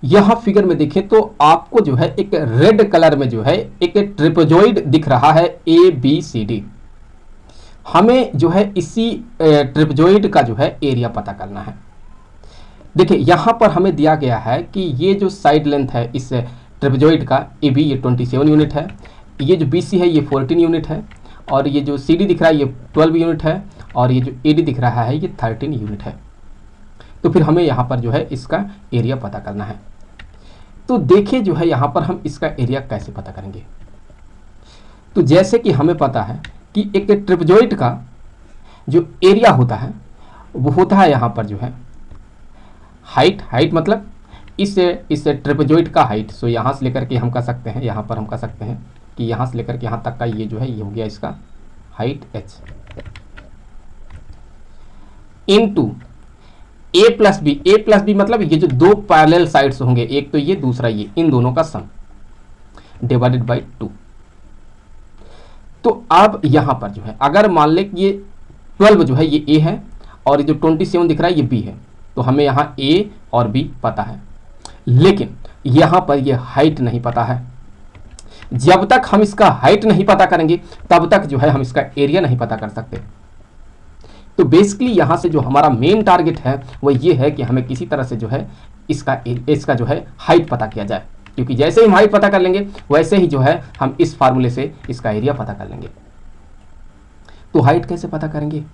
यहां फिगर में देखें तो आपको जो है एक रेड कलर में जो है एक ट्रिपेजॉइड दिख रहा है ABCD। हमें जो है इसी ट्रिपेजॉइड का जो है एरिया पता करना है। देखिए यहां पर हमें दिया गया है कि ये जो साइड लेंथ है इस ट्रिपेजॉइड का AB ये 27 यूनिट है, ये जो BC है ये 14 यूनिट है, और ये जो CD दिख रहा है ये 12 यूनिट है, और ये जो AD दिख रहा है ये 13 यूनिट है। तो फिर हमें यहाँ पर जो है इसका एरिया पता करना है। तो देखिए जो है यहाँ पर हम इसका एरिया कैसे पता करेंगे। तो जैसे कि हमें पता है कि एक ट्रिपेजॉइड का जो एरिया होता है वो होता है यहाँ पर जो है हाइट मतलब इस ट्रिपेजॉइड का हाइट। सो यहाँ से लेकर के हम कह सकते हैं, यहाँ पर हम कह सकते हैं कि यहाँ से लेकर के यहाँ तक का ये जो है ये हो गया इसका height h into a plus B मतलब ये जो दो पैरेलल साइड्स होंगे, एक तो ये दूसरा ये, इन दोनों का सम डिवाइडेड बाई 2। तो अब यहां पर जो है अगर मान लें कि ये 12 जो है ये a है और ये जो 27 दिख रहा है ये b है, तो हमें यहां a और b पता है, लेकिन यहां पर ये हाइट नहीं पता है। जब तक हम इसका हाइट नहीं पता करेंगे तब तक जो है हम इसका एरिया नहीं पता कर सकते। तो बेसिकली यहाँ से जो हमारा मेन टारगेट है वो ये है कि हमें किसी तरह से जो है इसका जो है हाइट पता किया जाए, क्योंकि जैसे ही हम हाइट पता कर लेंगे वैसे ही जो है हम इस फार्मूले से इसका एरिया पता कर लेंगे। तो हाइट कैसे पता करेंगे?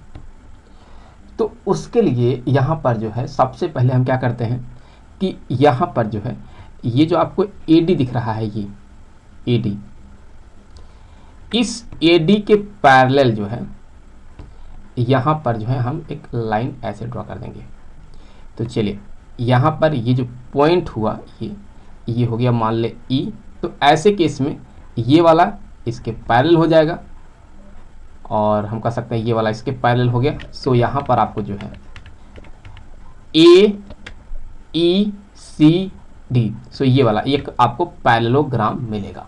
तो उसके लिए यहाँ पर जो है सबसे पहले हम क्या करते हैं कि यहाँ पर जो है ये जो आपको AD दिख रहा है ये AD, इस AD के पैरेलल जो है यहाँ पर जो है हम एक लाइन ऐसे ड्रॉ कर देंगे। तो चलिए यहाँ पर ये जो पॉइंट हुआ ये हो गया मान ले E, तो ऐसे केस में ये वाला इसके पैरेलल हो जाएगा और हम कह सकते हैं ये वाला इसके पैरेलल हो गया। सो यहाँ पर आपको जो है AECD, सो ये वाला एक आपको पैरेललोग्राम मिलेगा।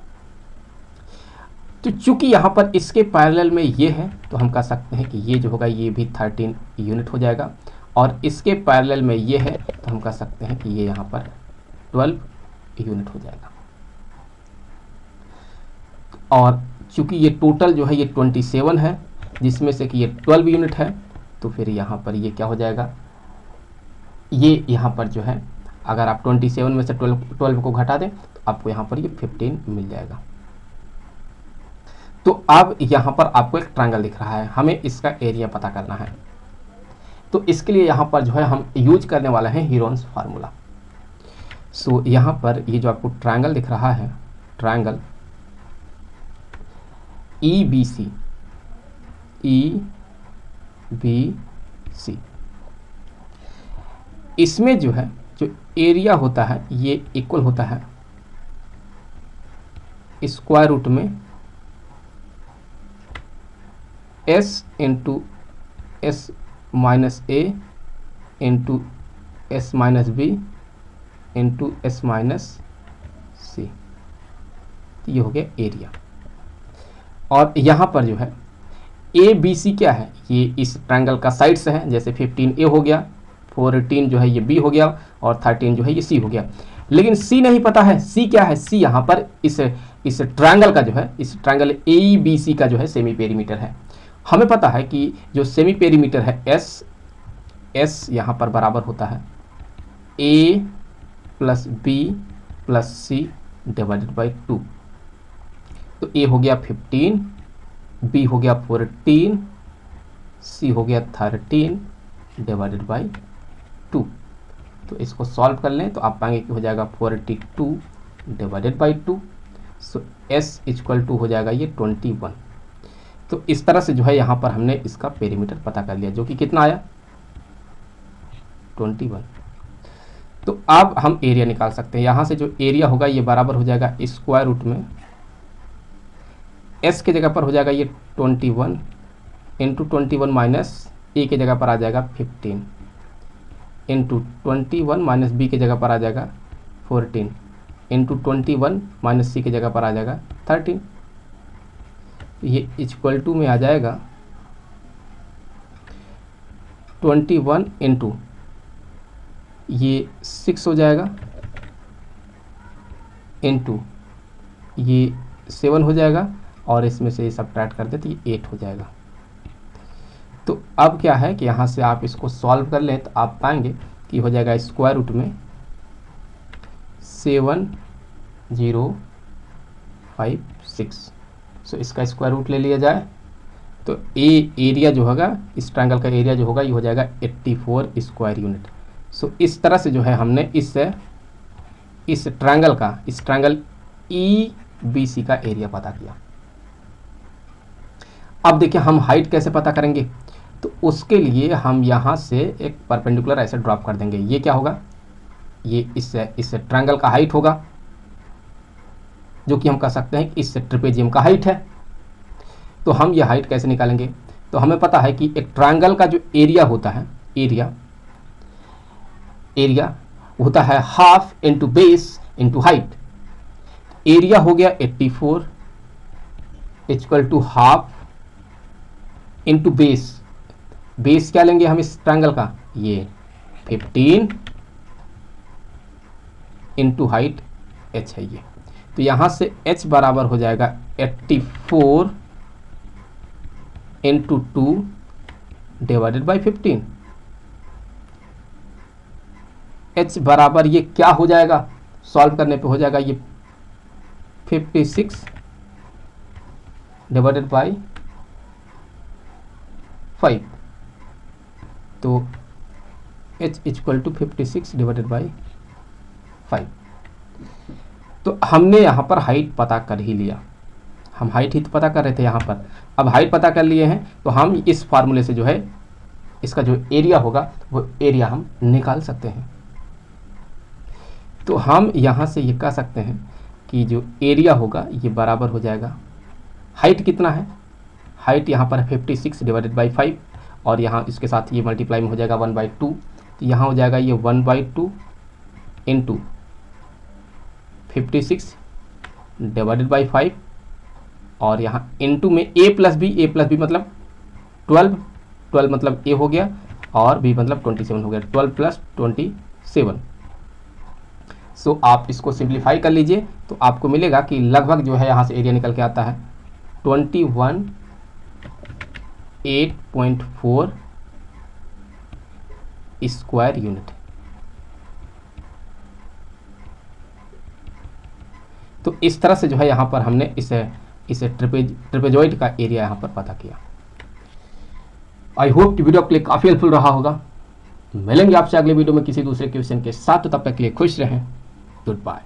तो चूंकि यहाँ पर इसके पैरेलल में ये है तो हम कह सकते हैं कि ये जो होगा ये भी 13 यूनिट हो जाएगा, और इसके पैरेलल में ये है तो हम कह सकते हैं कि ये यहाँ पर 12 यूनिट हो जाएगा। और चूंकि ये टोटल जो है ये 27 है जिसमें से कि ये 12 यूनिट है, तो फिर यहाँ पर ये क्या हो जाएगा, ये यहाँ पर जो है अगर आप 27 में से 12 को घटा दें तो आपको यहाँ पर ये 15 मिल जाएगा। तो अब यहाँ पर आपको एक ट्रायंगल दिख रहा है, हमें इसका एरिया पता करना है। तो इसके लिए यहाँ पर जो है हम यूज करने वाले हैं हीरोन्स फार्मूला। सो यहाँ पर ये जो आपको ट्रायंगल दिख रहा है, ट्रायंगल EBC, इसमें जो है जो एरिया होता है ये इक्वल होता है स्क्वायर रूट में S into S minus A into S minus B into S minus C। तो ये हो गया एरिया। और यहाँ पर जो है ABC क्या है, ये इस ट्रायंगल का साइड्स है, जैसे 15A हो गया, 14 जो है ये B हो गया, और 13 जो है ये C हो गया। लेकिन C नहीं पता है, C क्या है, C यहाँ पर इस ट्रायंगल का जो है, इस ट्रायंगल ABC का जो है सेमी पेरीमीटर है। हमें पता है कि जो सेमी पेरीमीटर है S यहाँ पर बराबर होता है A plus B plus C divided by 2। तो A हो गया 15, B हो गया 14, C हो गया 13 डिवाइडेड बाई 2। तो इसको सॉल्व कर लें तो आप पाएंगे कि हो जाएगा 42 divided by 2। So S equal to हो जाएगा ये 21। तो इस तरह से जो है यहाँ पर हमने इसका पेरीमीटर पता कर लिया, जो कि कितना आया 21। तो अब हम एरिया निकाल सकते हैं। यहाँ से जो एरिया होगा ये बराबर हो जाएगा स्क्वायर रूट में S के जगह पर हो जाएगा ये 21 इंटू 21 माइनस A के जगह पर आ जाएगा 15 इंटू 21 माइनस B के जगह पर आ जाएगा 14 इंटू 21 माइनस C के जगह पर आ जाएगा 13। ये इक्वल टू में आ जाएगा 21 इंटू ये 6 हो जाएगा इंटू ये 7 हो जाएगा और इसमें से ये सब्ट्रैक्ट कर दे तो ये 8 हो जाएगा। तो अब क्या है कि यहाँ से आप इसको सॉल्व कर लें तो आप पाएंगे कि हो जाएगा स्क्वायर रूट में 7056। सो इसका स्क्वायर रूट ले लिया जाए तो एरिया जो होगा, इस ट्रायंगल का एरिया जो होगा ये हो जाएगा 84 स्क्वायर यूनिट। सो इस तरह से जो है हमने इस ट्रायंगल EBC का एरिया पता किया। अब देखिए हम हाइट कैसे पता करेंगे, तो उसके लिए हम यहाँ से एक परपेंडिकुलर ऐसे ड्रॉप कर देंगे। ये क्या होगा, ये इस ट्रायंगल का हाइट होगा, जो कि हम कह सकते हैं कि इस ट्रिपेजियम का हाइट है। तो हम ये हाइट कैसे निकालेंगे, तो हमें पता है कि एक ट्रायंगल का जो एरिया होता है, एरिया होता है half into base into height. Area हो गया 84 equal to half into base. Base क्या लेंगे हम इस ट्रायंगल का, ये 15 इंटू हाइट h है ये। तो यहां से h बराबर हो जाएगा 84 इंटू 2 डिवाइडेड बाई 15। h बराबर ये क्या हो जाएगा, सॉल्व करने पे हो जाएगा ये 56 डिवाइडेड बाई 5। तो h equal to 56 divided by 5। तो हमने यहाँ पर हाइट पता कर ही लिया, हम हाइट ही तो पता कर रहे थे यहाँ पर। अब हाइट पता कर लिए हैं तो हम इस फार्मूले से जो है इसका जो एरिया होगा वो एरिया हम निकाल सकते हैं। तो हम यहाँ से ये कह सकते हैं कि जो एरिया होगा ये बराबर हो जाएगा, हाइट कितना है, हाइट यहाँ पर 56 डिवाइडेड बाई 5 और यहाँ इसके साथ ये मल्टीप्लाई में हो जाएगा 1/2। तो यहाँ हो जाएगा ये 1/2 इंटू 56 डिवाइडेड बाई 5 और यहाँ इंटू में a प्लस बी मतलब 12 मतलब a हो गया और b मतलब 27 हो गया, 12 प्लस 27। सो आप इसको सिंप्लीफाई कर लीजिए तो आपको मिलेगा कि लगभग जो है यहाँ से एरिया निकल के आता है 21.8.4 स्क्वायर यूनिट। तो इस तरह से जो है यहाँ पर हमने इसे ट्रेपेजॉइड का एरिया यहाँ पर पता किया। आई होप कि वीडियो आपके लिए काफ़ी हेल्पफुल रहा होगा। मिलेंगे आपसे अगले वीडियो में किसी दूसरे क्वेश्चन के साथ, तो तब तक के लिए खुश रहें। Good bye.